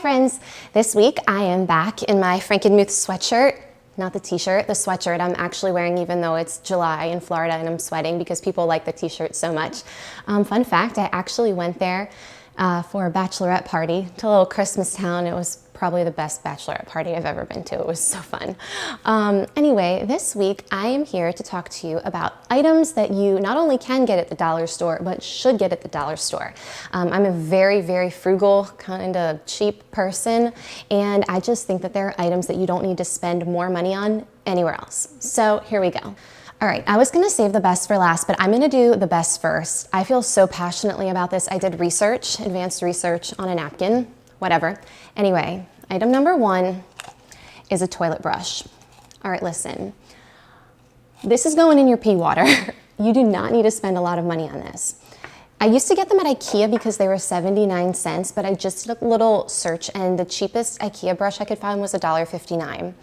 friends, this week I am back in my Frankenmuth sweatshirt, not the t-shirt, the sweatshirt I'm actually wearing even though it's July in Florida and I'm sweating because people like the t-shirt so much. Fun fact, I actually went there for a bachelorette party to a little Christmas town. It was probably the best bachelorette party I've ever been to. It was so fun. Anyway, this week I am here to talk to you about items that you not only can get at the dollar store, but should get at the dollar store. I'm a very, very frugal, kind of cheap person, and I just think that there are items that you don't need to spend more money on anywhere else. So here we go. All right, I was gonna save the best for last, but I'm gonna do the best first. I feel so passionately about this. I did research, advanced research on a napkin, whatever. Anyway, item number one is a toilet brush. All right, listen. This is going in your pee water. You do not need to spend a lot of money on this. I used to get them at IKEA because they were 79 cents, but I just did a little search and the cheapest IKEA brush I could find was $1.59.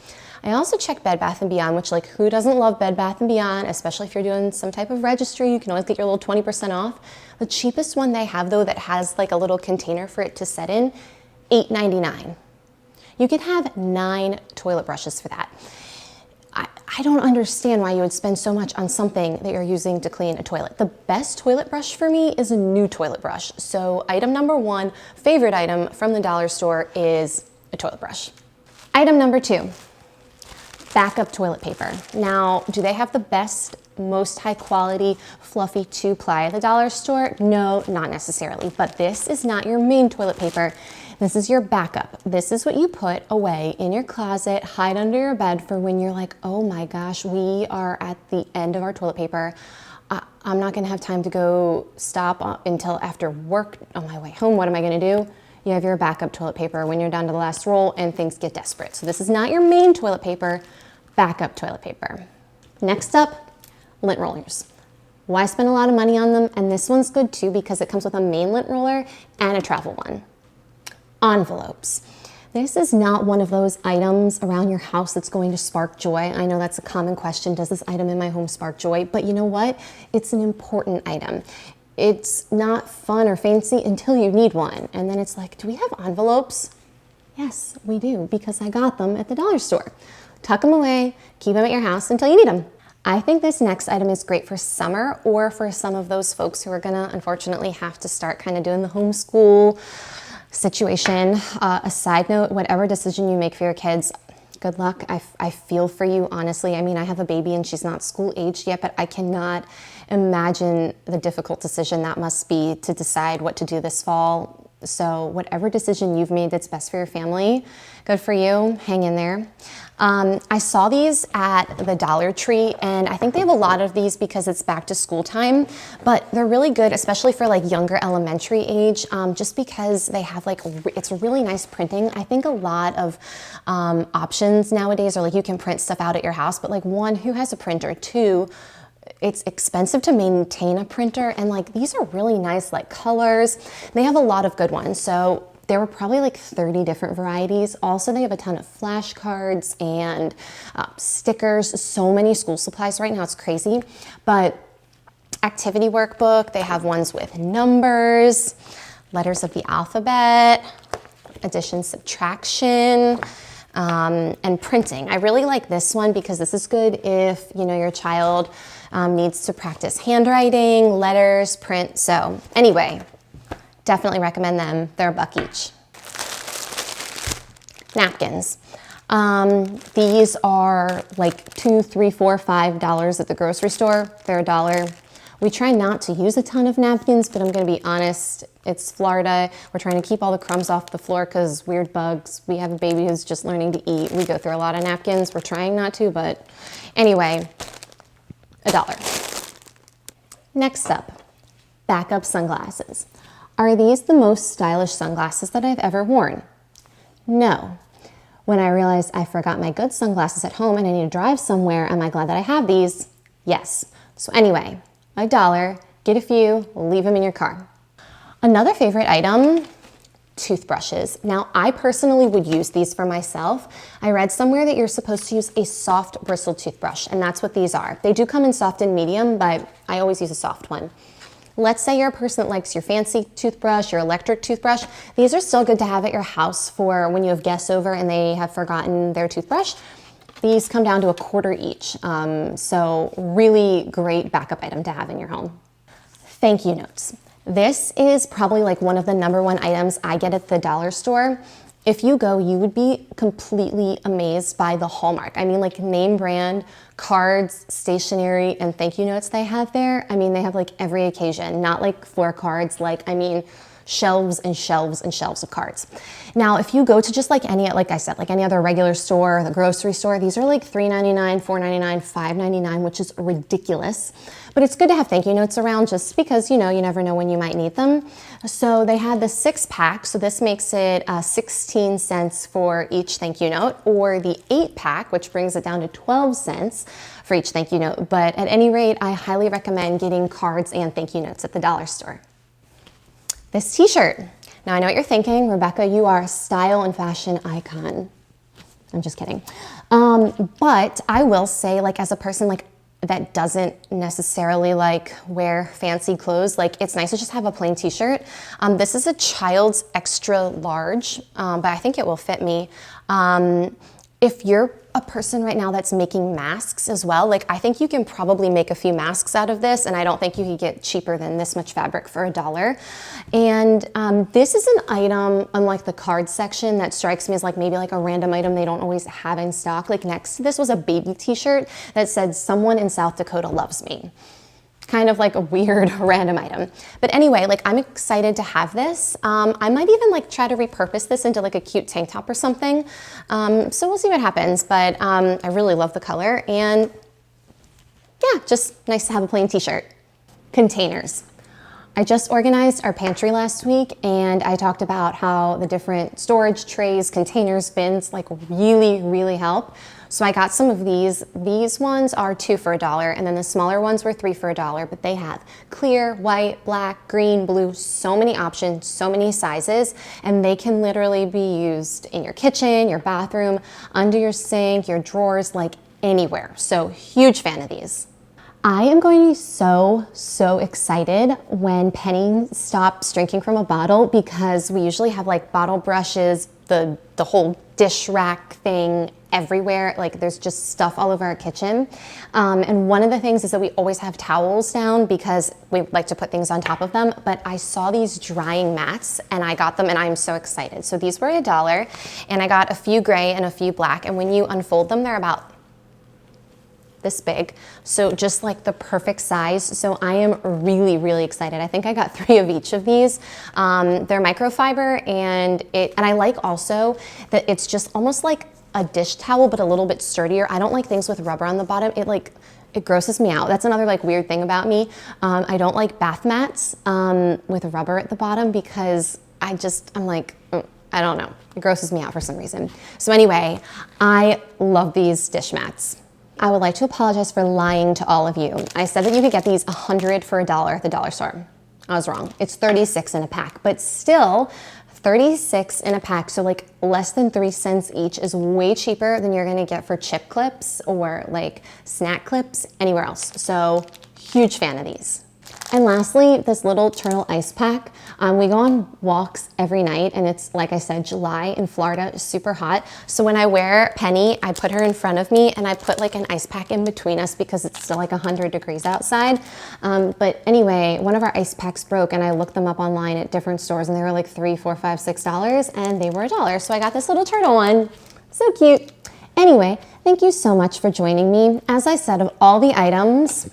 I also checked Bed Bath & Beyond, which, like, who doesn't love Bed Bath & Beyond, especially if you're doing some type of registry. You can always get your little 20% off. The cheapest one they have, though, that has like a little container for it to set in, $8.99. You could have 9 toilet brushes for that. I don't understand why you would spend so much on something that you're using to clean a toilet. The best toilet brush for me is a new toilet brush. So item number one, favorite item from the dollar store, is a toilet brush. Item number two, backup toilet paper. Now, do they have the best, most high quality, fluffy 2-ply at the dollar store? No, not necessarily, but this is not your main toilet paper. This is your backup. This is what you put away in your closet, hide under your bed for when you're like, oh my gosh, we are at the end of our toilet paper. I'm not gonna have time to go stop until after work on my way home. What am I gonna do? You have your backup toilet paper when you're down to the last roll and things get desperate. So this is not your main toilet paper, backup toilet paper. Next up, lint rollers. Why spend a lot of money on them? And this one's good too because it comes with a main lint roller and a travel one. Envelopes. This is not one of those items around your house that's going to spark joy. I know that's a common question. Does this item in my home spark joy? But you know what? It's an important item. It's not fun or fancy until you need one. And then it's like, do we have envelopes? Yes, we do, because I got them at the dollar store. Tuck them away, keep them at your house until you need them. I think this next item is great for summer or for some of those folks who are gonna unfortunately have to start kind of doing the homeschool situation. A side note, whatever decision you make for your kids, good luck. I feel for you, honestly. I mean, I have a baby and she's not school aged yet, but I cannot imagine the difficult decision that must be to decide what to do this fall. So whatever decision you've made that's best for your family, good for you, hang in there. I saw these at the Dollar Tree and I think they have a lot of these because it's back to school time, but they're really good, especially for like younger elementary age, just because they have like, it's really nice printing. I think a lot of options nowadays are like you can print stuff out at your house, but like one, who has a printer? Two, it's expensive to maintain a printer, and like these are really nice like colors. They have a lot of good ones. So there were probably like 30 different varieties. Also, they have a ton of flashcards and stickers, so many school supplies right now, it's crazy. But activity workbook, they have ones with numbers, letters of the alphabet, addition, subtraction, and printing. I really like this one because this is good if, you know, your child needs to practice handwriting, letters, print. So anyway, definitely recommend them. They're $1 each. Napkins. These are like $2, $3, $4, $5 at the grocery store. They're $1. We try not to use a ton of napkins, but I'm gonna be honest, it's Florida. We're trying to keep all the crumbs off the floor because weird bugs. We have a baby who's just learning to eat. We go through a lot of napkins. We're trying not to, but anyway, $1. Next up, backup sunglasses. Are these the most stylish sunglasses that I've ever worn? No. When I realized I forgot my good sunglasses at home and I need to drive somewhere, am I glad that I have these? Yes. So anyway, $1, get a few, leave them in your car. Another favorite item, toothbrushes. Now, I personally would use these for myself. I read somewhere that you're supposed to use a soft bristled toothbrush, and that's what these are. They do come in soft and medium, but I always use a soft one. Let's say you're a person that likes your fancy toothbrush, your electric toothbrush. These are still good to have at your house for when you have guests over and they have forgotten their toothbrush. These come down to $1 each. So really great backup item to have in your home. Thank you notes. This is probably like one of the #1 items I get at the dollar store. If you go, you would be completely amazed by the hallmark. I mean, like name brand cards, stationery, and thank you notes they have there. I mean, they have like every occasion, not like floor cards, like, I mean, shelves and shelves and shelves of cards. Now, if you go to just like any, like I said, like any other regular store, the grocery store, these are like $3.99, $4.99, $5.99, which is ridiculous. But it's good to have thank you notes around just because, you know, you never know when you might need them. So they had the 6-pack, so this makes it 16 cents for each thank you note, or the 8-pack, which brings it down to 12 cents for each thank you note. But at any rate, I highly recommend getting cards and thank you notes at the dollar store. This t-shirt. Now I know what you're thinking, Rebecca, you are a style and fashion icon. I'm just kidding. But I will say, like, as a person like that doesn't necessarily like wear fancy clothes, like it's nice to just have a plain t-shirt. This is a child's extra large, but I think it will fit me. If you're a person right now that's making masks as well, like I think you can probably make a few masks out of this, and I don't think you could get cheaper than this much fabric for $1. And this is an item, unlike the card section, that strikes me as like maybe like a random item they don't always have in stock. Like next to this was a baby t-shirt that said, "Someone in South Dakota loves me." Kind of like a weird random item. But anyway, like I'm excited to have this. I might even like try to repurpose this into like a cute tank top or something. So we'll see what happens, but I really love the color, and yeah, just nice to have a plain t-shirt. Containers. I just organized our pantry last week, and I talked about how the different storage trays, containers, bins like really help. So I got some of these. These ones are 2 for $1, and then the smaller ones were 3 for $1, but they have clear, white, black, green, blue, so many options, so many sizes, and they can literally be used in your kitchen, your bathroom, under your sink, your drawers, like anywhere. So huge fan of these. I am going to be so excited when Penny stops drinking from a bottle, because we usually have like bottle brushes, the whole dish rack thing everywhere. Like there's just stuff all over our kitchen. And one of the things is that we always have towels down because we like to put things on top of them. But I saw these drying mats and I got them, and I'm so excited. So these were $1, and I got a few gray and a few black. And when you unfold them, they're about this big, so just like the perfect size. So I am really excited. I think I got 3 of each of these. They're microfiber, and I like also that it's just almost like a dish towel, but a little bit sturdier. I don't like things with rubber on the bottom. It grosses me out. That's another like weird thing about me. I don't like bath mats with rubber at the bottom, because I'm like, I don't know. It grosses me out for some reason. So anyway, I love these dish mats. I would like to apologize for lying to all of you. I said that you could get these 100 for $1 at the dollar store. I was wrong. It's 36 in a pack, but still 36 in a pack. So like less than 3 cents each is way cheaper than you're gonna get for chip clips or like snack clips anywhere else. So huge fan of these. And lastly, this little turtle ice pack. We go on walks every night, and it's, like I said, July in Florida, it's super hot. So when I wear Penny, I put her in front of me, and I put like an ice pack in between us because it's still like 100 degrees outside. But anyway, one of our ice packs broke, and I looked them up online at different stores, and they were like $3, $4, $5, $6, and they were $1. So I got this little turtle one. So cute. Anyway, thank you so much for joining me. As I said, of all the items,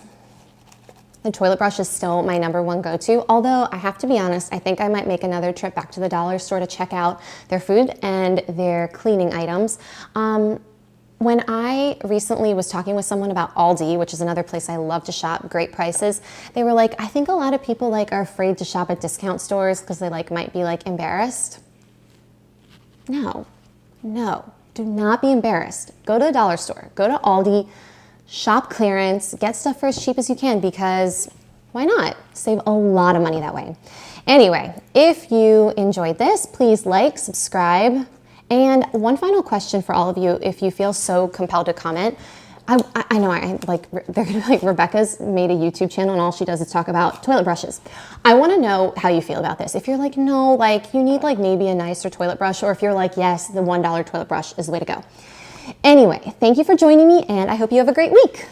the toilet brush is still my #1 go-to, although I have to be honest, I think I might make another trip back to the dollar store to check out their food and their cleaning items. When I recently was talking with someone about Aldi, which is another place I love to shop, great prices, they were like, I think a lot of people like are afraid to shop at discount stores because they like might be like embarrassed. No, do not be embarrassed. Go to the dollar store, go to Aldi, shop clearance, get stuff for as cheap as you can, because why not? Save a lot of money that way. Anyway, if you enjoyed this, please like, subscribe. And one final question for all of you, if you feel so compelled to comment, I know, they're gonna be like, Rebecca's made a YouTube channel and all she does is talk about toilet brushes. I wanna know how you feel about this. If you're like, no, like you need like maybe a nicer toilet brush, or if you're like, yes, the $1 toilet brush is the way to go. Anyway, thank you for joining me and I hope you have a great week.